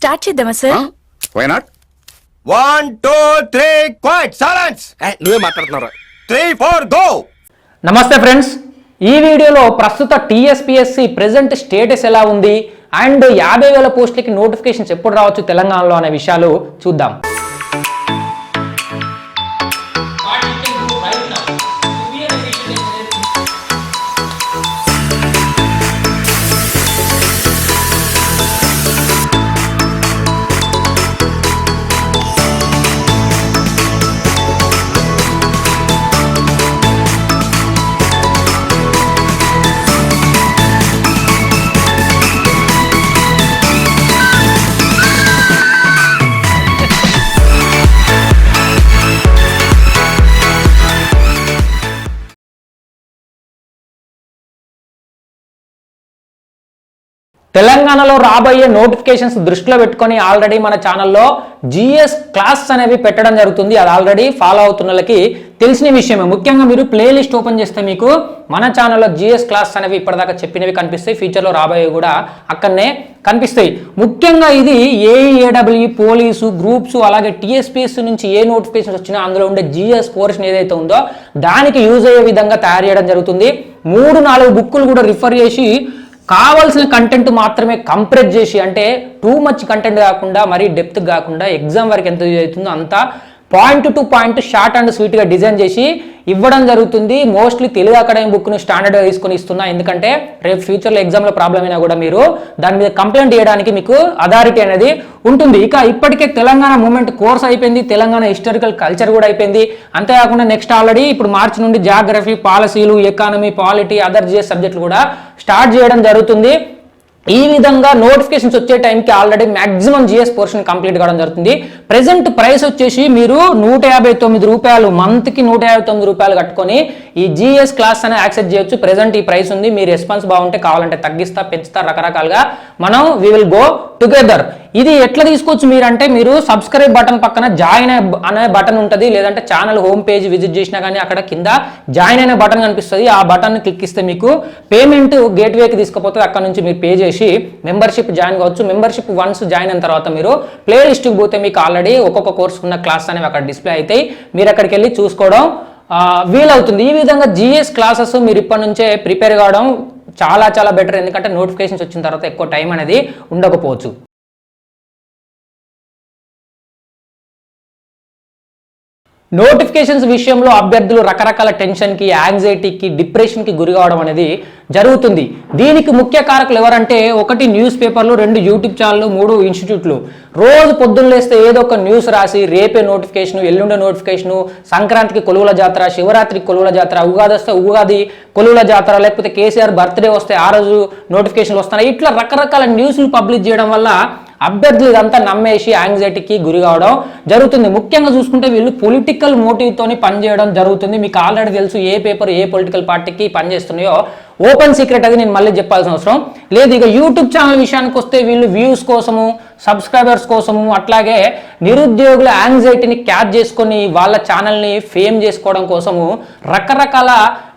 Start చేద్దామా sir? Why not? 1 2 3 quiet silence. నువ్వే మాట్లాడుతున్నారా? 3 4 గో. నమస్తే ఫ్రెండ్స్, ఈ వీడియోలో ప్రస్తుత టీఎస్పీఎస్సీ ప్రెజెంట్ స్టేటస్ ఎలా ఉంది అండ్ 50,000 పోస్టులకి నోటిఫికేషన్స్ ఎప్పుడు రావచ్చు తెలంగాణలో అనే విషయాలు చూద్దాం. తెలంగాణలో రాబోయే నోటిఫికేషన్స్ దృష్టిలో పెట్టుకొని ఆల్రెడీ మన ఛానల్లో జిఎస్ క్లాస్ అనేవి పెట్టడం జరుగుతుంది. అది ఆల్రెడీ ఫాలో అవుతున్న వాళ్ళకి తెలిసిన విషయమే. ముఖ్యంగా మీరు ప్లేలిస్ట్ ఓపెన్ చేస్తే మీకు మన ఛానల్లో జిఎస్ క్లాస్ అనేవి ఇప్పటిదాకా చెప్పినవి కనిపిస్తాయి, ఫ్యూచర్లో రాబోయేవి కూడా అక్కడనే కనిపిస్తాయి. ముఖ్యంగా ఇది ఏఈఏడబ్ల్యూ పోలీసు గ్రూప్స్ అలాగే టీఎస్పీఎస్సీ నుంచి ఏ నోటిఫికేషన్స్ వచ్చినా అందులో ఉండే జిఎస్ పోర్షన్ ఏదైతే ఉందో దానికి యూజ్ అయ్యే విధంగా తయారు చేయడం జరుగుతుంది. 3-4 బుక్కులు కూడా రిఫర్ చేసి కావాల్సిన కంటెంట్ మాత్రమే కంప్రెస్ చేసి, అంటే టూ మచ్ కంటెంట్ కాకుండా మరీ డెప్త్ కాకుండా ఎగ్జామ్ వరకు ఎంత యూజ్ అవుతుందో అంత point to point short and స్వీట్గా డిజైన్ చేసి ఇవ్వడం జరుగుతుంది. మోస్ట్లీ తెలుగు అకాడమీ బుక్ను స్టాండర్డ్గా తీసుకొని ఇస్తున్నా, ఎందుకంటే రేపు ఫ్యూచర్లో ఎగ్జామ్లో ప్రాబ్లం అయినా కూడా మీరు దాని మీద కంప్లైంట్ చేయడానికి మీకు అథారిటీ అనేది ఉంటుంది. ఇక ఇప్పటికే తెలంగాణ మూమెంట్ కోర్స్ అయిపోయింది, తెలంగాణ హిస్టారికల్ కల్చర్ కూడా అయిపోయింది. అంతేకాకుండా నెక్స్ట్ ఆల్రెడీ ఇప్పుడు మార్చి నుండి జాగ్రఫీ, పాలసీలు, ఎకానమీ, పాలిటీ, అదర్ జిఎస్ సబ్జెక్టులు కూడా స్టార్ట్ చేయడం జరుగుతుంది. ఈ విధంగా నోటిఫికేషన్స్ వచ్చే టైంకి already maximum GS portion complete కావడం జరుగుతుంది. ప్రెసెంట్ ప్రైస్ వచ్చేసి మీరు 159 రూపాయలు, మంత్కి 159 రూపాయలు కట్టుకొని ఈ జిఎస్ క్లాస్ అనేది యాక్సెస్ చేయొచ్చు. ప్రెసెంట్ ఈ ప్రైస్ ఉంది. మీ రెస్పాన్స్ బాగుంటే కావాలంటే తగ్గిస్తా, పెంచుతా, రకరకాలుగా మనం వి విల్ గో టుగెదర్. ఇది ఎట్లా తీసుకోవచ్చు మీరంటే, మీరు సబ్స్క్రైబ్ బటన్ పక్కన జాయిన్ అనే బటన్ ఉంటుంది, లేదంటే ఛానల్ హోమ్ పేజ్ విజిట్ చేసినా కానీ అక్కడ కింద జాయిన్ అనే బటన్ కనిపిస్తుంది. ఆ బటన్ క్లిక్ ఇస్తే మీకు పేమెంట్ గేట్వేకి తీసుకుపోతుంది. అక్కడ నుంచి మీరు పే చేసి మెంబర్షిప్ జాయిన్ కావచ్చు. మెంబర్షిప్ వన్స్ జాయిన్ అయిన తర్వాత మీరు ప్లే లిస్ట్కి పోతే మీకు ఆల్రెడీ ఒక్కొక్క కోర్స్ ఉన్న క్లాస్ అనేవి అక్కడ డిస్ప్లే అవుతాయి. మీరు అక్కడికి వెళ్ళి చూసుకోవడం వీలవుతుంది. ఈ విధంగా జిఎస్ క్లాసెస్ మీరు ఇప్పటి నుంచే ప్రిపేర్ కావడం చాలా చాలా బెటర్, ఎందుకంటే నోటిఫికేషన్స్ వచ్చిన తర్వాత ఎక్కువ టైం అనేది ఉండకపోవచ్చు. నోటిఫికేషన్స్ విషయంలో అభ్యర్థులు రకరకాల టెన్షన్కి, యాంగ్జైటీకి, డిప్రెషన్కి గురి కావడం అనేది జరుగుతుంది. దీనికి ముఖ్య కారకులు ఎవరంటే, 1 న్యూస్ పేపర్లు, 2 యూట్యూబ్ ఛానళ్ళు, 3 ఇన్స్టిట్యూట్లు. రోజు పొద్దున్న లేస్తే ఏదో ఒక న్యూస్ రాసి రేపే నోటిఫికేషను, ఎల్లుండే నోటిఫికేషను, సంక్రాంతికి కొలువుల జాతర, శివరాత్రికి కొలువుల జాతర, ఉగాది వస్తే ఉగాది కొలువుల జాతర, లేకపోతే కేసీఆర్ బర్త్డే వస్తే ఆ రోజు నోటిఫికేషన్లు వస్తున్నాయి. ఇట్లా రకరకాల న్యూస్లు పబ్లిష్ చేయడం వల్ల అభ్యర్థులు ఇదంతా నమ్మేసి యాంగ్జైటీకి గురి కావడం జరుగుతుంది. ముఖ్యంగా చూసుకుంటే వీళ్ళు పొలిటికల్ మోటివ్తోని పనిచేయడం జరుగుతుంది. మీకు ఆల్రెడీ తెలుసు ఏ పేపర్ ఏ పొలిటికల్ పార్టీకి పనిచేస్తున్నాయో, ఓపెన్ సీక్రెట్, అది నేను మళ్ళీ చెప్పాల్సిన అవసరం లేదు. ఇక యూట్యూబ్ ఛానల్ విషయానికి వస్తే వీళ్ళు వ్యూస్ కోసము, సబ్స్క్రైబర్స్ కోసము, అట్లాగే నిరుద్యోగుల యాంగ్జైటీని క్యాచ్ చేసుకొని వాళ్ళ ఛానల్ని ఫేమ్ చేసుకోవడం కోసము రకరకాల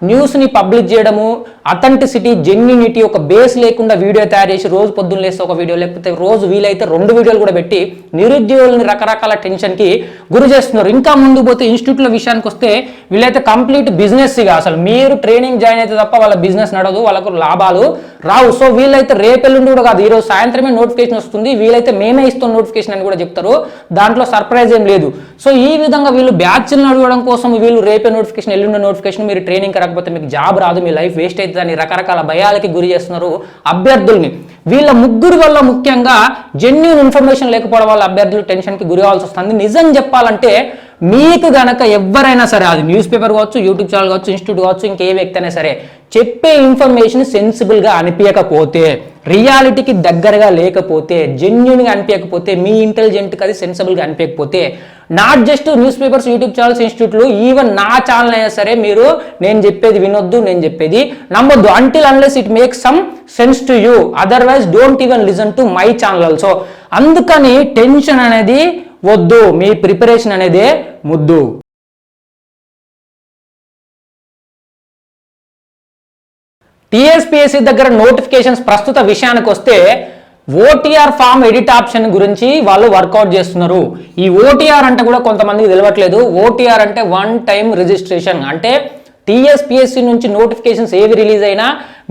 న్యూస్ని పబ్లిష్ చేయడము, అథెంటిసిటీ, జెన్యూనిటీ, ఒక బేస్ లేకుండా వీడియో తయారు చేసి రోజు పొద్దున్న లేస్తే ఒక వీడియో, లేకపోతే రోజు వీలైతే 2 వీడియోలు కూడా పెట్టి నిరుద్యోగులని రకరకాల టెన్షన్కి గురి చేస్తున్నారు. ఇంకా ముందు పోతే ఇన్స్టిట్యూట్ల విషయానికి వస్తే వీళ్ళైతే కంప్లీట్ బిజినెస్. ఇక అసలు మీరు ట్రైనింగ్ జాయిన్ అయితే తప్ప వాళ్ళ బిజినెస్ నడదు, వాళ్ళకు లాభాలు రావు. సో వీళ్ళైతే రేపెల్లుండి కూడా కాదు, ఈరోజు సాయంత్రమే నోటిఫికేషన్ వస్తుంది, వీళ్ళైతే మేమే ఇస్తాం నోటిఫికేషన్ అని కూడా చెప్తారు. దాంట్లో సర్ప్రైజ్ ఏం లేదు. సో ఈ విధంగా వీళ్ళు బ్యాచ్లను అడగడం కోసం వీళ్ళు రేపే నోటిఫికేషన్, ఎల్లుండే నోటిఫికేషన్, మీరు ట్రైనింగ్ రాకపోతే మీకు జాబ్ రాదు, మీ లైఫ్ వేస్ట్ అవుతుందని రకరకాల భయాలకి గురి చేస్తున్నారు అభ్యర్థుల్ని. వీళ్ళ ముగ్గురు వల్ల ముఖ్యంగా జెన్యూన్ ఇన్ఫర్మేషన్ లేకపోవడం వల్ల అభ్యర్థులు టెన్షన్కి గురి కావాల్సి వస్తుంది. నిజం చెప్పాలంటే మీకు గనక ఎవరైనా సరే, అది న్యూస్ పేపర్ కావచ్చు, యూట్యూబ్ ఛానల్ కావచ్చు, ఇన్స్టిట్యూట్ కావచ్చు, ఇంకే వ్యక్తి అయినా సరే, చెప్పే ఇన్ఫర్మేషన్ సెన్సిబుల్గా అనిపించకపోతే, రియాలిటీకి దగ్గరగా లేకపోతే, జెన్యూన్గా అనిపించకపోతే, మీ ఇంటెలిజెంట్కి అది సెన్సిబుల్గా అనిపించకపోతే, not just newspapers, YouTube channels, ఇన్స్టిట్యూట్లు, ఈవెన్ నా ఛానల్ అయినా సరే మీరు నేను చెప్పేది వినొద్దు, నేను చెప్పేది నమ్మొద్దు. Until unless it makes some sense to you, otherwise don't even listen to my channel also. అందుకని టెన్షన్ అనేది వద్దు, మీ ప్రిపరేషన్ అనేదే ముద్దు. టీఎస్పీఎస్సీ దగ్గర నోటిఫికేషన్స్ ప్రస్తుత విషయానికి వస్తే ఓటీఆర్ ఫామ్ ఎడిట్ ఆప్షన్ గురించి వాళ్ళు వర్కౌట్ చేస్తున్నారు. ఈ ఓటీఆర్ అంటే కూడా కొంతమందికి తెలియట్లేదు. ఓటీఆర్ అంటే వన్ టైం రిజిస్ట్రేషన్. అంటే టీఎస్పీఎస్సీ నుంచి నోటిఫికేషన్స్ ఏవి రిలీజ్ అయినా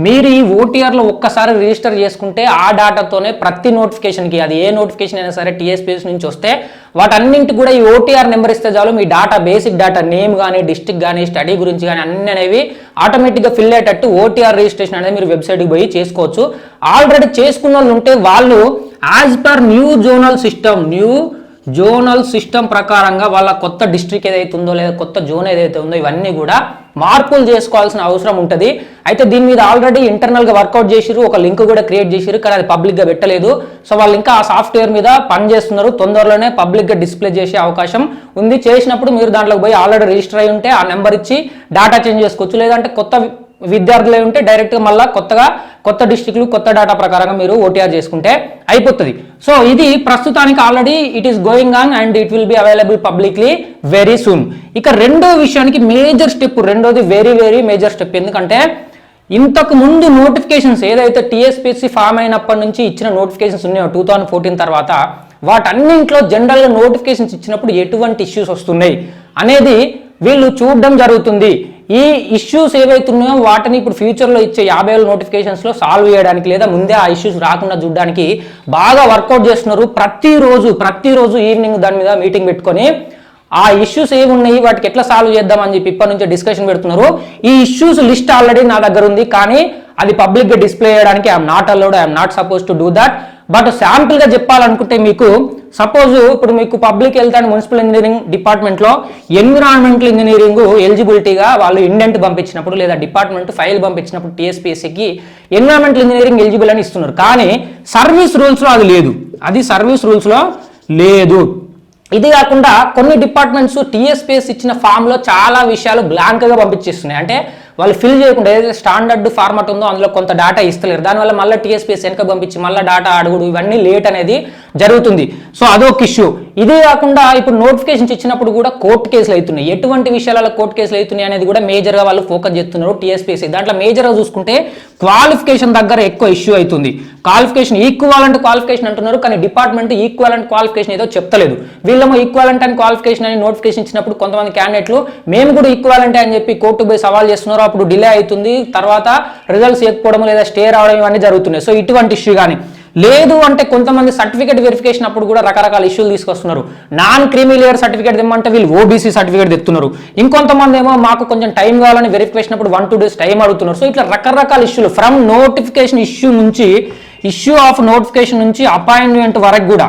మీరు ఈ ఓటీఆర్లో ఒక్కసారి రిజిస్టర్ చేసుకుంటే ఆ డాటాతోనే ప్రతి నోటిఫికేషన్కి, అది ఏ నోటిఫికేషన్ అయినా సరే టీఎస్పీఎస్సీ నుంచి వస్తే వాటన్నింటి కూడా ఈ ఓటీఆర్ నెంబర్ ఇస్తే చాలు మీ డాటా, బేసిక్ డాటా, నేమ్ కానీ, డిస్ట్రిక్ట్ కానీ, స్టడీ గురించి కానీ అన్ని అనేవి ఆటోమేటిక్గా ఫిల్ అయ్యేటట్టు ఓటీఆర్ రిజిస్ట్రేషన్ అనేది మీరు వెబ్సైట్కి పోయి చేసుకోవచ్చు. ఆల్రెడీ చేసుకున్న వాళ్ళు ఉంటే వాళ్ళు as per new zonal system ప్రకారంగా వాళ్ళ కొత్త డిస్ట్రిక్ట్ ఏదైతే ఉందో లేదా కొత్త జోన్ ఏదైతే ఉందో ఇవన్నీ కూడా మార్పులు చేసుకోవాల్సిన అవసరం ఉంటుంది. అయితే దీని మీద ఆల్రెడీ ఇంటర్నల్గా వర్కౌట్ చేసిరు, ఒక లింక్ కూడా క్రియేట్ చేసిరు, కానీ అది పబ్లిక్గా పెట్టలేదు. సో వాళ్ళు ఇంకా ఆ సాఫ్ట్వేర్ మీద పనిచేస్తున్నారు. తొందరలోనే పబ్లిక్గా డిస్ప్లే చేసే అవకాశం ఉంది. చేసినప్పుడు మీరు దాంట్లోకి పోయి ఆల్రెడీ రిజిస్టర్ అయి ఉంటే ఆ నెంబర్ ఇచ్చి డాటా చేంజ్ చేసుకోవచ్చు. లేదంటే కొత్త విద్యార్థులు ఉంటే డైరెక్ట్గా మళ్ళీ కొత్త డిస్ట్రిక్ట్లు, కొత్త డేటా ప్రకారంగా మీరు ఓటీఆర్ చేసుకుంటే అయిపోతుంది. సో ఇది ప్రస్తుతానికి already it is going on and it will be available publicly very soon. ఇక రెండో విషయానికి మేజర్ స్టెప్, రెండోది వెరీ వెరీ మేజర్ స్టెప్. ఎందుకంటే ఇంతకు ముందు నోటిఫికేషన్స్ ఏదైతే టీఎస్పీఎస్సీ ఫామ్ అయినప్పటి నుంచి ఇచ్చిన నోటిఫికేషన్స్ ఉన్నాయో 2014 తర్వాత, వాటన్నింటిలో జనరల్గా నోటిఫికేషన్స్ ఇచ్చినప్పుడు ఎటువంటి ఇష్యూస్ వస్తున్నాయి అనేది వీళ్ళు చూడడం జరుగుతుంది. ఈ ఇష్యూస్ ఏవైతున్నాయో వాటిని ఇప్పుడు ఫ్యూచర్లో ఇచ్చే 50,000 నోటిఫికేషన్స్లో సాల్వ్ చేయడానికి లేదా ముందే ఆ ఇష్యూస్ రాకుండా చూడడానికి బాగా వర్కౌట్ చేస్తున్నారు. ప్రతిరోజు ఈవినింగ్ దాని మీద మీటింగ్ పెట్టుకొని ఆ ఇష్యూస్ ఏమున్నాయి, వాటికి ఎట్లా సాల్వ్ చేద్దామని చెప్పి ఇప్పటి నుంచే డిస్కషన్ పెడుతున్నారు. ఈ ఇష్యూస్ లిస్ట్ ఆల్రెడీ నా దగ్గర ఉంది, కానీ అది పబ్లిక్గా డిస్ప్లే చేయడానికి I'm not allowed, I'm not suppose to do that. But శాంపుల్గా చెప్పాలనుకుంటే మీకు సపోజ్ ఇప్పుడు మీకు public health and municipal engineering డిపార్ట్మెంట్లో ఎన్విరాన్మెంటల్ ఇంజనీరింగ్ ఎలిజిబిలిటీగా వాళ్ళు ఇండెంట్ పంపించినప్పుడు లేదా డిపార్ట్మెంట్ ఫైల్ పంపించినప్పుడు టీఎస్పీఎస్సీకి ఎన్విరాన్మెంటల్ ఇంజనీరింగ్ ఎలిజిబుల్ అని ఇస్తున్నారు. కానీ సర్వీస్ రూల్స్లో అది లేదు, సర్వీస్ రూల్స్లో లేదు. ఇది కాకుండా కొన్ని డిపార్ట్మెంట్స్ టీఎస్పీఎస్ ఇచ్చిన ఫామ్లో చాలా విషయాలు బ్లాంక్గా పంపించేస్తున్నాయి. అంటే వాళ్ళు ఫిల్ చేయకుండా ఏదైతే స్టాండర్డ్ ఫార్మాట్ ఉందో అందులో కొంత డేటా ఇస్తలేరు. దానివల్ల మళ్ళీ టీఎస్పీఎస్ వెనక పంపించి మళ్ళీ డేటా అడుగుడు, ఇవన్నీ లేట్ అనేది జరుగుతుంది. సో అదొక ఇష్యూ. ఇదే కాకుండా ఇప్పుడు నోటిఫికేషన్స్ ఇచ్చినప్పుడు కూడా కోర్టు కేసులు అవుతున్నాయి. ఎటువంటి విషయాలలో కోర్టు కేసులు అవుతున్నాయి అనేది కూడా మేజర్గా వాళ్ళు ఫోకస్ చేస్తున్నారు టీఎస్పీఎస్సీ. దాంట్లో మేజర్గా చూసుకుంటే క్వాలిఫికేషన్ దగ్గర ఎక్కువ ఇష్యూ అవుతుంది. క్వాలిఫికేషన్ ఈక్వాలెంట్ క్వాలిఫికేషన్ అంటున్నారు, కానీ డిపార్ట్మెంట్ ఈక్వాలెంట్ క్వాలిఫికేషన్ ఏదో చెప్తలేదు. వీళ్ళేమో ఈక్వాలెంట్ అండ్ క్వాలిఫికేషన్ అని నోటిఫికేషన్ ఇచ్చినప్పుడు కొంతమంది క్యాండిడేట్లు మేము కూడా ఈక్వాలెంట్ అని చెప్పి కోర్టుకు పోయి సవాల్ చేస్తున్నారు. అప్పుడు డిలే అవుతుంది, తర్వాత రిజల్ట్స్ ఇవ్వకపోవడం లేదా స్టే రావడం ఇవన్నీ జరుగుతున్నాయి. సో ఇటువంటి ఇష్యూ కానీ లేదు అంటే కొంతమంది సర్టిఫికేట్ వెరిఫికేషన్ అప్పుడు కూడా రకరకాల ఇష్యూలు తీసుకొస్తున్నారు. నాన్ క్రీమీ లేయర్ సర్టిఫికేట్ తెమ్మంటే వీళ్ళు ఓబీసీ సర్టిఫికేట్ తెస్తున్నారు. ఇంకొంతమంది ఏమో మాకు కొంచెం టైం కావాలని వెరిఫికేషన్ అప్పుడు 1-2 days టైం అడుగుతున్నారు. సో ఇట్లా రకరకాల ఇష్యూలు from notification issue of notification నుంచి అపాయింట్మెంట్ వరకు కూడా,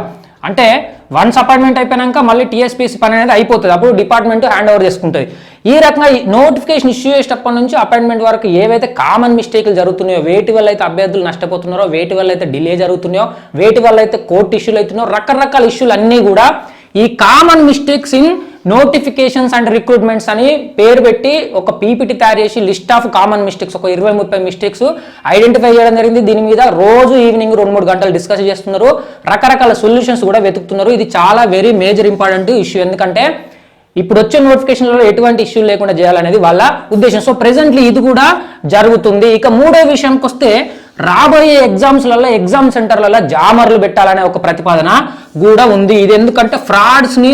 అంటే వన్స్ అపాయింట్మెంట్ అయిపోయాక మళ్ళీ టీఎస్పీఎస్సీ పని అనేది అయిపోతుంది. అప్పుడు డిపార్ట్మెంట్ హ్యాండ్ ఓవర్ చేసుకుంటుంది. ఈ రకంగా నోటిఫికేషన్ ఇష్యూ చేసేటప్పటి నుంచి అపాయింట్మెంట్ వరకు ఏవైతే కామన్ మిస్టేక్లు జరుగుతున్నాయో, వేటి వల్ల అయితే అభ్యర్థులు నష్టపోతున్నారో, వేటి వల్ల అయితే డిలే జరుగుతున్నాయో, వేటి వల్ల అయితే కోర్టు ఇష్యూలు అవుతున్నాయో, రకరకాల ఇష్యూలు అన్నీ కూడా ఈ common mistakes in notifications and recruitments అని పేరు పెట్టి ఒక పీపీటీ తయారు చేసి లిస్ట్ ఆఫ్ కామన్ మిస్టేక్స్ ఒక 20-30 మిస్టేక్స్ ఐడెంటిఫై చేయడం జరిగింది. దీని మీద రోజు ఈవినింగ్ 2-3 గంటలు డిస్కస్ చేస్తున్నారు, రకరకాల సొల్యూషన్స్ కూడా వెతుకుతున్నారు. ఇది చాలా వెరీ మేజర్ ఇంపార్టెంట్ ఇష్యూ, ఎందుకంటే ఇప్పుడు వచ్చే నోటిఫికేషన్లలో ఎటువంటి ఇష్యూలు లేకుండా చేయాలనేది వాళ్ళ ఉద్దేశం. సో ప్రెసెంట్లీ ఇది కూడా జరుగుతుంది. ఇక మూడో విషయానికి వస్తే రాబోయే ఎగ్జామ్స్లలో ఎగ్జామ్ సెంటర్లలో జామర్లు పెట్టాలనే ఒక ప్రతిపాదన కూడా ఉంది. ఇది ఎందుకంటే ఫ్రాడ్స్ని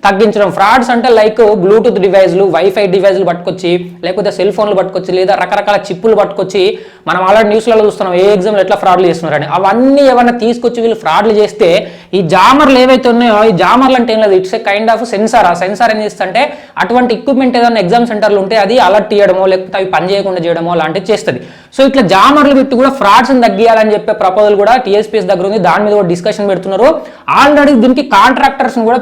తగ్గించడం. ఫ్రాడ్స్ అంటే లైక్ బ్లూటూత్ డివైజ్లు, వైఫై డివైజ్లు పట్టుకొచ్చి, లేకపోతే సెల్ ఫోన్లు పట్టుకొచ్చి, లేదా రకరకాల చిప్పులు పట్టుకొచ్చి, మనం ఆల్రెడీ న్యూస్లలో చూస్తున్నాం ఏ ఎగ్జామ్లో ఎట్లా ఫ్రాడ్లు చేస్తున్నారని. అవన్నీ ఏమన్నా తీసుకొచ్చి వీళ్ళు ఫ్రాడ్లు చేస్తే ఈ జామర్లు ఏవైతే ఉన్నాయో, ఈ జామర్లు అంటే ఏం లేదు, it's a kind of sensor. ఆ సెన్సార్ ఏం చేస్తుంటే అటువంటి ఎక్విప్మెంట్ ఏదైనా ఎగ్జామ్ సెంటర్లు ఉంటే అది అలర్ట్ చేయడమో లేకపోతే అవి పని చేయకుండా చేయడమో లాంటివి చేస్తుంది. సో ఇట్లా జామర్లు పెట్టి కూడా ఫ్రాడ్స్ని తగ్గియాలని చెప్పే ప్రపోజల్ కూడా టీఎస్పీఎస్ దగ్గర ఉంది. దాని మీద కూడా డిస్కషన్ పెడుతున్నారు. ఆల్రెడీ దీనికి కాంట్రాక్టర్స్ని కూడా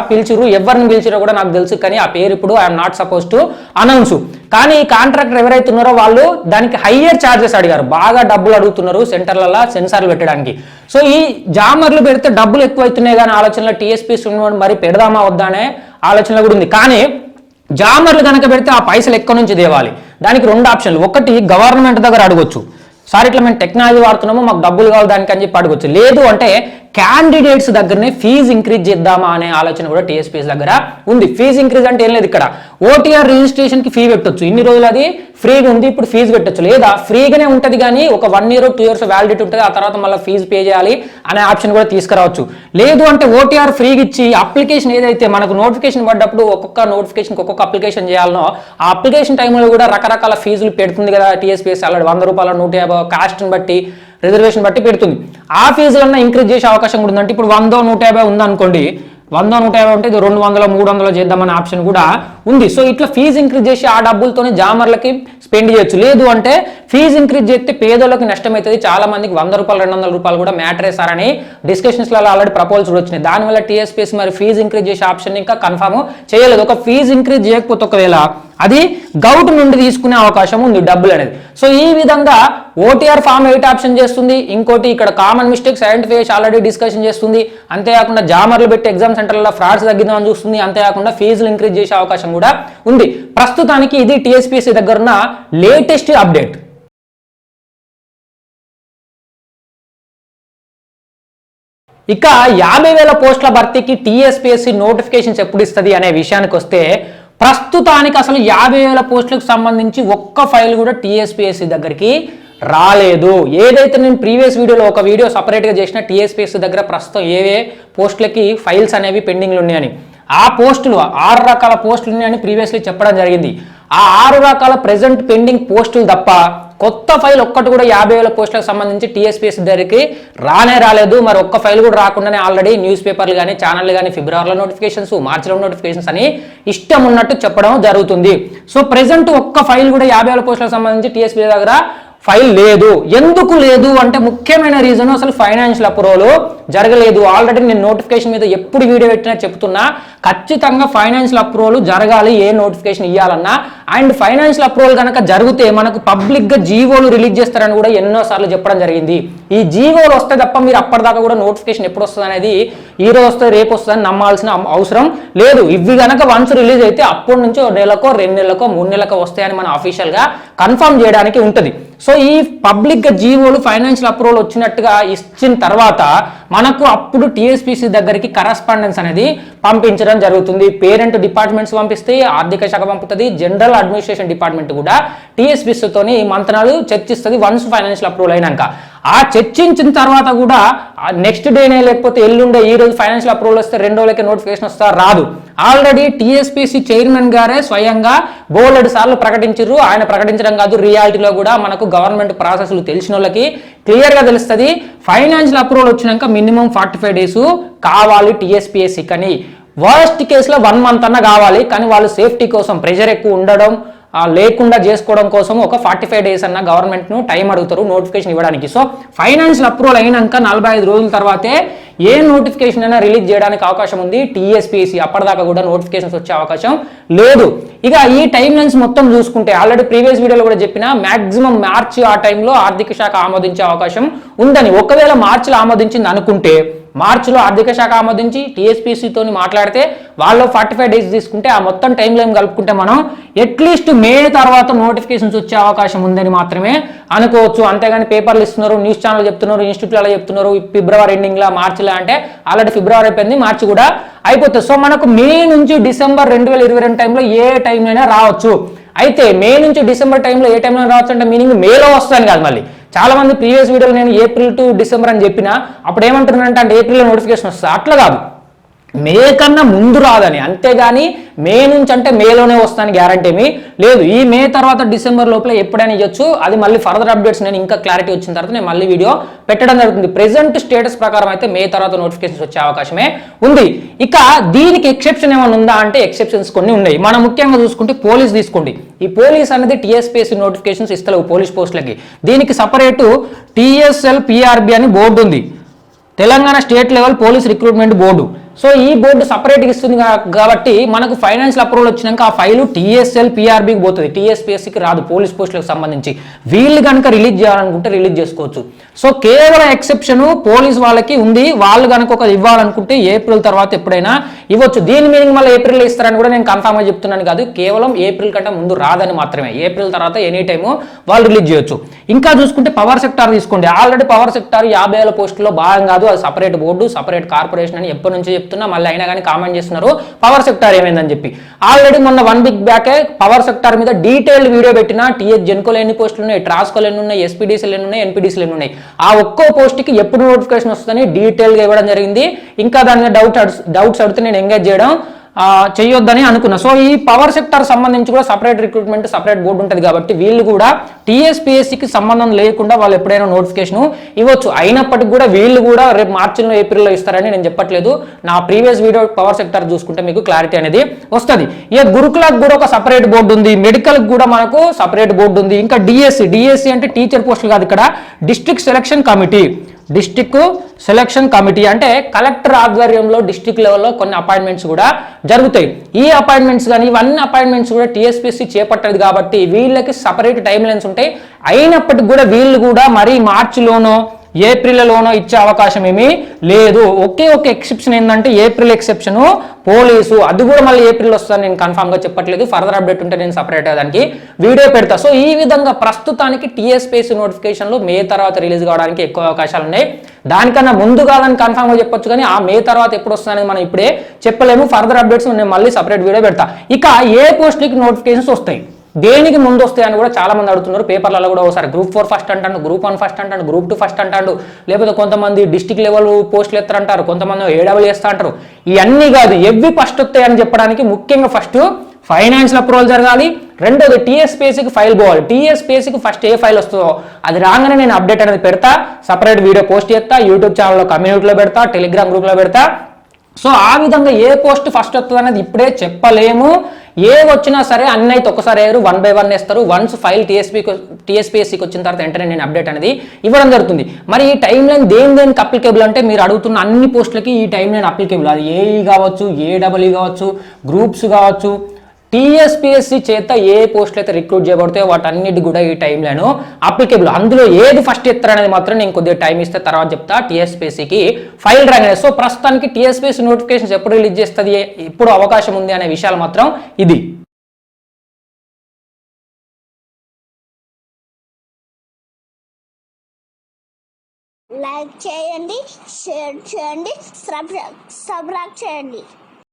పిలిచిర్రు. ఎవరిని పిలిచిరో కూడా నాకు తెలుసు, కానీ ఆ పేరు ఇప్పుడు I'm not suppose to announce. కానీ ఈ కాంట్రాక్టర్ ఎవరైతే ఉన్నారో వాళ్ళు దానికి హయ్యర్ ఛార్జెస్ అడిగారు, బాగా డబ్బులు అడుగుతున్నారు సెంటర్లలో సెన్సార్లు పెట్టడానికి. సో ఈ జామర్లు పెడితే డబ్బులు ఎక్కువ అవుతున్నాయి కానీ ఆలోచనలో టీఎస్పీఎస్ మరి పెడదామా వద్దా అనే ఆలోచన కూడా ఉంది. కానీ జామర్లు కనుక పెడితే ఆ పైసలు ఎక్కడి నుంచి తేవాలి? దానికి 2 ఆప్షన్లు. ఒకటి గవర్నమెంట్ దగ్గర అడగొచ్చు, సార్ ఇట్లా మేము టెక్నాలజీ వాడుతున్నాము మాకు డబ్బులు కావాలి దానికి అని చెప్పి అడగొచ్చు. లేదు అంటే క్యాండిడేట్స్ దగ్గరనే ఫీజు ఇంక్రీజ్ చేద్దామా అనే ఆలోచన కూడా టీఎస్పీఎస్ దగ్గర ఉంది. ఫీజు ఇంక్రీజ్ అంటే ఏం లేదు, ఇక్కడ ఓటీఆర్ రిజిస్ట్రేషన్ కి ఫీ పెట్టొచ్చు, ఇన్ని రోజులు అది ఫ్రీగా ఉంది, ఇప్పుడు ఫీజు పెట్టొచ్చు, లేదా ఫ్రీగానే ఉంటుంది కానీ ఒక 1 year 2 years వ్యాలిడిటీ ఉంటుంది, ఆ తర్వాత మళ్ళీ ఫీజు పే చేయాలి అనే ఆప్షన్ కూడా తీసుకురావచ్చు. లేదు అంటే ఓటీఆర్ ఫ్రీగా ఇచ్చి అప్లికేషన్ ఏదైతే మనకు నోటిఫికేషన్ పడ్డప్పుడు ఒక్కొక్క నోటిఫికేషన్ ఒక్కొక్క అప్లికేషన్ చేయాలనో ఆ అప్లికేషన్ టైంలో కూడా రకరకాల ఫీజులు పెడుతుంది కదా టీఎస్పీఎస్. ఆల్రెడీ 100 రూపాయలు 150 కాస్ట్ని బట్టి రిజర్వేషన్ బట్టి పెడుతుంది. ఆ ఫీజులన్నా ఇంక్రీజ్ చేసే అవకాశం కూడా ఉంది. అంటే ఇప్పుడు 100 150 ఉందనుకోండి, 100 150 ఉంటే ఇది 200 300 చేద్దామనే ఆప్షన్ కూడా ఉంది. సో ఇట్లా ఫీజు ఇంక్రీజ్ చేసి ఆ డబ్బులతోనే జామర్లకి స్పెండ్ చేయొచ్చు. లేదు అంటే ఫీజు ఇంక్రీజ్ చేస్తే పేదోళ్ళకి నష్టం అవుతుంది, చాలా మందికి 100 రూపాయలు 200 రూపాయలు కూడా మ్యాటర్ వేస్తారని డిస్కషన్స్లో ఆల్రెడీ ప్రపోజల్స్ కూడా వచ్చినాయి. దానివల్ల టీఎస్పీఎస్ మరి ఫీజు ఇంక్రీజ్ చేసే ఆప్షన్ ఇంకా కన్ఫర్మ్ చేయలేదు. ఒక ఫీజు ఇంక్రీజ్ చేయకపోతే ఒకవేళ అది గౌట్ నుండి తీసుకునే అవకాశం ఉంది డబ్బులు అనేది. సో ఈ విధంగా ఓటీఆర్ ఫామ్ 8 ఆప్షన్ చేస్తుంది. ఇంకోటి ఇక్కడ కామన్ మిస్టేక్స్ ఐడెంటిఫై చేసి ఆల్రెడీ డిస్కషన్ చేస్తుంది. అంతేకాకుండా జామర్లు పెట్టి ఎగ్జామ్ సెంటర్లలో ఫ్రాడ్స్ తగ్గిద్దామని చూస్తుంది. అంతేకాకుండా ఫీజులు ఇంక్రీజ్ చేసే అవకాశం కూడా ఉంది. ప్రస్తుతానికి ఇది టీఎస్పీఎస్సీ దగ్గర ఉన్న లేటెస్ట్ అప్డేట్. ఇక 50,000 పోస్టుల భర్తీకి టీఎస్పీఎస్సీ నోటిఫికేషన్స్ ఎప్పుడు ఇస్తుంది అనే విషయానికి వస్తే, ప్రస్తుతానికి అసలు 50,000 పోస్టులకు సంబంధించి ఒక్క ఫైల్ కూడా టీఎస్పీఎస్సీ దగ్గరికి రాలేదు. ఏదైతే నేను ప్రీవియస్ వీడియోలో ఒక వీడియో సపరేట్గా చేసిన టీఎస్పీఎస్సీ దగ్గర ప్రస్తుతం ఏ పోస్టులకి ఫైల్స్ అనేవి పెండింగ్లు ఉన్నాయని, ఆ పోస్టులు 6 రకాల పోస్టులు ఉన్నాయని ప్రీవియస్లీ చెప్పడం జరిగింది. ఆ 6 రకాల ప్రెజెంట్ పెండింగ్ పోస్టులు తప్ప కొత్త ఫైల్ ఒక్కటి కూడా 50,000 పోస్టులకు సంబంధించి టీఎస్పీఎస్సీ దగ్గరికి రాలేదు. మరి ఒక్క ఫైల్ కూడా రాకుండానే ఆల్రెడీ న్యూస్ పేపర్లు కానీ ఛానళ్ళు కానీ ఫిబ్రవరిలో నోటిఫికేషన్స్, మార్చిలో నోటిఫికేషన్స్ అని ఇష్టం ఉన్నట్టు చెప్పడం జరుగుతుంది. సో ప్రెజెంట్ ఒక్క ఫైల్ కూడా 50,000 పోస్టులకు సంబంధించి టీఎస్పీఎస్సీ దగ్గర ఫైల్ లేదు. ఎందుకు లేదు అంటే ముఖ్యమైన రీజన్ అసలు ఫైనాన్షియల్ అప్రూవల్ జరగలేదు. ఆల్రెడీ నేను నోటిఫికేషన్ మీద ఎప్పుడు వీడియో పెట్టినా చెప్తున్నా, ఖచ్చితంగా ఫైనాన్షియల్ అప్రూవల్ జరగాలి ఏ నోటిఫికేషన్ ఇవ్వాలన్నా. అండ్ ఫైనాన్షియల్ అప్రూవల్ కనుక జరిగితే మనకు పబ్లిక్గా జీవోలు రిలీజ్ చేస్తారని కూడా ఎన్నోసార్లు చెప్పడం జరిగింది. ఈ జీవోలు వస్తే తప్ప మీరు అప్పటిదాకా కూడా నోటిఫికేషన్ ఎప్పుడు వస్తుంది అనేది ఈ రోజు వస్తుంది రేపు వస్తుందని నమ్మాల్సిన అవసరం లేదు. ఇవి కనుక వన్స్ రిలీజ్ అయితే అప్పటి నుంచి 1 నెలకో 2 నెలలకో 3 నెలలకో వస్తాయని మనం అఫీషియల్గా కన్ఫర్మ్ చేయడానికి ఉంటుంది. సో ఈ పబ్లిక్గా జీవోలు ఫైనాన్షియల్ అప్రూవల్ వచ్చినట్టుగా ఇచ్చిన తర్వాత మనకు అప్పుడు టీఎస్పీఎస్సీ దగ్గరికి కరస్పాండెన్స్ అనేది పంపించడం జరుగుతుంది. పేరెంట్ డిపార్ట్మెంట్స్ పంపిస్తే ఆర్థిక శాఖ పంపుతుంది, జనరల్ అడ్మినిస్ట్రేషన్ డిపార్ట్మెంట్ కూడా టీఎస్పీఎస్సీతోని మంత్రాలు చర్చిస్తుంది వన్స్ ఫైనాన్షియల్ అప్రూవల్ అయినాక. ఆ చర్చించిన తర్వాత కూడా నెక్స్ట్ డేనే లేకపోతే ఎల్లుండే ఈ రోజు ఫైనాన్షియల్ అప్రూవల్ వస్తే 2 రోజులకే నోటిఫికేషన్ వస్తా రాదు. ఆల్రెడీ టీఎస్పీఎస్సీ చైర్మన్ గారే స్వయంగా బోలెడు సార్లు ప్రకటించారు. ఆయన ప్రకటించడం కాదు, రియాలిటీలో కూడా మనకు గవర్నమెంట్ ప్రాసెస్లు తెలిసిన వాళ్ళకి క్లియర్గా తెలుస్తుంది. ఫైనాన్షియల్ అప్రూవల్ వచ్చినాక మినిమం 45 days కావాలి టీఎస్పీఎస్సీ కానీ, వర్స్ట్ కేసులో 1 month అన్న కావాలి. కానీ వాళ్ళు సేఫ్టీ కోసం ప్రెషర్ ఎక్కువ ఉండడం లేకుండా చేసుకోవడం కోసం ఒక 45 days అన్న గవర్నమెంట్ను టైం అడుగుతారు నోటిఫికేషన్ ఇవ్వడానికి. సో ఫైనాన్షియల్ అప్రూవల్ అయినాక 45 రోజుల తర్వాతే ఏ నోటిఫికేషన్ అయినా రిలీజ్ చేయడానికి అవకాశం ఉంది టీఎస్పీఎస్సీ. అప్పటిదాకా కూడా నోటిఫికేషన్స్ వచ్చే అవకాశం లేదు. ఇక ఈ టైం లైన్స్ మొత్తం చూసుకుంటే ఆల్రెడీ ప్రీవియస్ వీడియోలో కూడా చెప్పిన మాక్సిమం మార్చి ఆ టైంలో ఆర్థిక శాఖ ఆమోదించే అవకాశం ఉందని. ఒకవేళ మార్చిలో ఆమోదించింది అనుకుంటే, మార్చిలో ఆర్థిక శాఖ ఆమోదించి టీఎస్పీఎస్సీతో మాట్లాడితే వాళ్ళు 45 days తీసుకుంటే ఆ మొత్తం టైం లైన్ కలుపుకుంటే మనం అట్లీస్ట్ మే తర్వాత నోటిఫికేషన్స్ వచ్చే అవకాశం ఉందని మాత్రమే అనుకోవచ్చు. అంతేగాని పేపర్లు ఇస్తున్నారు, న్యూస్ ఛానల్ చెప్తున్నారు, ఇన్స్టిట్యూట్లో చెప్తున్నారు ఫిబ్రవరి ఎండింగ్లో మార్చిలో అంటే ఆల్రెడీ ఫిబ్రవరి అయిపోయింది, మార్చి కూడా అయిపోతుంది. సో మనకు మే నుంచి డిసెంబర్ 2022 టైంలో ఏ టైంలో రావచ్చు. అయితే మే నుంచి డిసెంబర్ టైంలో ఏ టైంలో రావచ్చు అంటే మీనింగ్ మేలో వస్తాను కాదు. మళ్ళీ చాలా మంది ప్రీవియస్ వీడియోలో నేను ఏప్రిల్ టు డిసెంబర్ అని చెప్పినా అప్పుడు ఏమంటున్నారంటే ఏప్రిల్లో నోటిఫికేషన్ వస్తుంది. అట్లా కాదు, మే కన్నా ముందు రాదని. అంతేగాని మే నుంచి అంటే మేలోనే వస్తాను గ్యారంటీ ఏమీ లేదు. ఈ మే తర్వాత డిసెంబర్ లోపల ఎప్పుడైనా ఇవ్వచ్చు. అది మళ్ళీ ఫర్దర్ అప్డేట్స్ నేను ఇంకా క్లారిటీ వచ్చిన తర్వాత నేను మళ్ళీ వీడియో పెట్టడం జరుగుతుంది. ప్రెజెంట్ స్టేటస్ ప్రకారం అయితే మే తర్వాత నోటిఫికేషన్స్ వచ్చే అవకాశమే ఉంది. ఇక దీనికి ఎక్సెప్షన్ ఏమైనా ఉందా అంటే ఎక్సెప్షన్స్ కొన్ని ఉన్నాయి. మనం ముఖ్యంగా చూసుకుంటే పోలీస్ తీసుకోండి. ఈ పోలీస్ అనేది టీఎస్పీఎస్సీ నోటిఫికేషన్స్ ఇస్తలేవు పోలీస్ పోస్టులకి. దీనికి సపరేటు టీఎస్ఎల్ పిఆర్బి అని బోర్డు ఉంది, Telangana state level police recruitment board. So ఈ బోర్డు సపరేట్గా ఇస్తుంది కాబట్టి మనకు ఫైనాన్షియల్ అప్రూవల్ వచ్చినాక ఆ ఫైలు టీఎస్ఎల్ పిఆర్బికి పోతుంది, టీఎస్పీఎస్సీకి రాదు. పోలీస్ పోస్టులకు సంబంధించి వీళ్ళు కనుక రిలీజ్ చేయాలనుకుంటే రిలీజ్ చేసుకోవచ్చు. సో కేవలం ఎక్సెప్షన్ పోలీస్ వాళ్ళకి ఉంది. వాళ్ళు కనుక ఒక ఇవ్వాలనుకుంటే ఏప్రిల్ తర్వాత ఎప్పుడైనా ఇవ్వచ్చు. దీని మీనింగ్ మళ్ళీ ఏప్రిల్ ఇస్తారని కూడా నేను కన్ఫామ్గా చెప్తున్నాను కాదు, కేవలం ఏప్రిల్ కంటే ముందు రాదని మాత్రమే. ఏప్రిల్ తర్వాత ఎనీ టైము వాళ్ళు రిలీజ్ చేయొచ్చు. ఇంకా చూసుకుంటే పవర్ సెక్టార్ తీసుకోండి. ఆల్రెడీ పవర్ సెక్టార్ 50,000 పోస్టుల్లో భాగం కాదు, అది సపరేట్ బోర్డు, సపరేట్ కార్పొరేషన్ అని ఎప్పటి నుంచో చెప్తున్నా, మళ్ళీ అయినా కానీ కామెంట్ చేస్తున్నారు పవర్ సెక్టార్ ఏమైందని చెప్పి. ఆల్రెడీ మొన్న 1 వీక్ బ్యాకే పవర్ సెక్టార్ మీద డీటెయిల్డ్ వీడియో పెట్టిన, టీఎస్ జెన్కోలు ఎన్ని పోస్టులు ఉన్నాయి, ట్రాన్స్కోలు ఎన్ని ఉన్నాయి, ఎస్పీడీసీలు ఎన్ని ఉన్నాయి, ఎన్పీడీసీలు ఎన్ని ఉన్నాయి, ఆ ఒక్కో పోస్ట్కి ఎప్పుడు నోటిఫికేషన్ వస్తుందని డీటెయిల్గా ఇవ్వడం జరిగింది. ఇంకా దాని మీద డౌట్స్ అడిగితే నేను ఎంగేజ్ చేయడం చేయొద్దని అనుకున్నా. సో ఈ పవర్ సెక్టర్ సంబంధించి కూడా సపరేట్ రిక్రూట్మెంట్, సపరేట్ బోర్డు ఉంటుంది కాబట్టి వీళ్ళు కూడా టీఎస్పీఎస్సీకి సంబంధం లేకుండా వాళ్ళు ఎప్పుడైనా నోటిఫికేషన్ ఇవ్వచ్చు. అయినప్పటికీ కూడా వీళ్ళు కూడా రేపు మార్చిలో ఏప్రిల్లో ఇస్తారని నేను చెప్పట్లేదు. నా ప్రీవియస్ వీడియో పవర్ సెక్టర్ చూసుకుంటే మీకు క్లారిటీ అనేది వస్తుంది. ఇక గురుకులకు కూడా ఒక సపరేట్ బోర్డు ఉంది, మెడికల్కి కూడా మనకు సపరేట్ బోర్డు ఉంది. ఇంకా డిఎస్సి అంటే టీచర్ పోస్టులు కాదు, ఇక్కడ district selection committee. District selection committee అంటే కలెక్టర్ ఆధ్వర్యంలో డిస్ట్రిక్ట్ లెవెల్లో కొన్ని అపాయింట్మెంట్స్ కూడా జరుగుతాయి. ఈ అపాయింట్మెంట్స్ కానీ ఇవన్నీ అపాయింట్మెంట్స్ కూడా టీఎస్పీఎస్సీ చేపట్టదు కాబట్టి వీళ్ళకి సపరేట్ టైం లైన్స్ ఉంటాయి. అయినప్పటికీ కూడా వీళ్ళు కూడా మరీ మార్చిలోనో ఏప్రిల్లోనో ఇచ్చే అవకాశం ఏమీ లేదు. ఒకే ఒక ఎక్సెప్షన్ ఏంటంటే ఏప్రిల్ ఎక్సెప్షన్ పోలీసు, అది కూడా మళ్ళీ ఏప్రిల్ వస్తుందని నేను కన్ఫామ్గా చెప్పట్లేదు. ఫర్దర్ అప్డేట్ ఉంటే నేను సపరేట్గా దానికి వీడియో పెడతా. సో ఈ విధంగా ప్రస్తుతానికి టీఎస్పీఎస్సీ నోటిఫికేషన్లు మే తర్వాత రిలీజ్ కావడానికి ఎక్కువ అవకాశాలు ఉన్నాయి. దానికన్నా ముందు కాదని కన్ఫామ్గా చెప్పొచ్చు, కానీ ఆ మే తర్వాత ఎప్పుడు వస్తుందని మనం ఇప్పుడే చెప్పలేము. ఫర్దర్ అప్డేట్స్ నేను మళ్ళీ సపరేట్ వీడియో పెడతా. ఇక ఏ పోస్ట్కి నోటిఫికేషన్స్ వస్తాయి, దేనికి ముందు వస్తాయని కూడా చాలా మంది అడుగుతున్నారు. పేపర్లలో కూడా ఒకసారి గ్రూప్ 4 ఫస్ట్ అంటాడు, గ్రూప్ 1 ఫస్ట్ అంటాడు, గ్రూప్ 2 ఫస్ట్ అంటాడు, లేకపోతే కొంతమంది డిస్టిక్ లెవెల్ పోస్టులు ఎత్తారంటారు, కొంతమంది ఏడబ్ల్యూ చేస్తా అంటారు. ఇవన్నీ కాదు, ఎవ్వి ఫస్ట్ వస్తాయని చెప్పడానికి ముఖ్యంగా ఫస్ట్ ఫైనాన్షియల్ అప్రూవల్ జరగాలి, రెండోది టీఎస్పీఎస్సీకి ఫైల్ పోవాలి. టీఎస్పీఎస్సీకి ఫస్ట్ ఏ ఫైల్ వస్తుందో అది రాగానే నేను అప్డేట్ అనేది పెడతా, సపరేట్ వీడియో పోస్ట్ చేస్తా, యూట్యూబ్ ఛానల్లో కమ్యూనిటీలో పెడతా, టెలిగ్రామ్ గ్రూప్లో పెడతా. సో ఆ విధంగా ఏ పోస్ట్ ఫస్ట్ వస్తుంది అనేది ఇప్పుడే చెప్పలేము. ఏ వచ్చినా సరే అన్ని అయితే ఒకసారి వేయరు, 1 by 1 వేస్తారు. వన్స్ ఫైల్ టీఎస్పీఎస్సీకి వచ్చిన తర్వాత వెంటనే నేను అప్డేట్ అనేది ఇవ్వడం జరుగుతుంది. మరి ఈ టైం లైన్ దేనికి అప్లికేబుల్ అంటే మీరు అడుగుతున్న అన్ని పోస్టులకి ఈ టైం లైన్ అప్లికేబుల్. అది ఏఈ కావచ్చు, ఏడబ్ల్యూ కావచ్చు, గ్రూప్స్ కావచ్చు. టీఎస్పీఎస్సీ చేత ఏ పోస్టులు అయితే రిక్రూట్ చేయబడతాయో వాటన్నిటి కూడా ఈ టైం లైన్ అప్లికేబుల్. అందులో ఏది ఫస్ట్ ఎత్తారనేది మాత్రం నేను కొద్దిగా టైం ఇస్తే తర్వాత చెప్తా. టీఎస్పీఎస్సీకి ఫైల్ రాగానే. సో ప్రస్తుతానికి టీఎస్పీఎస్సీ నోటిఫికేషన్స్ ఎప్పుడు రిలీజ్ చేస్తుంది, ఎప్పుడు అవకాశం ఉంది అనే విషయాలు మాత్రం ఇది. లైక్ చేయండి, షేర్ చేయండి, సబ్స్క్రైబ్ చేయండి.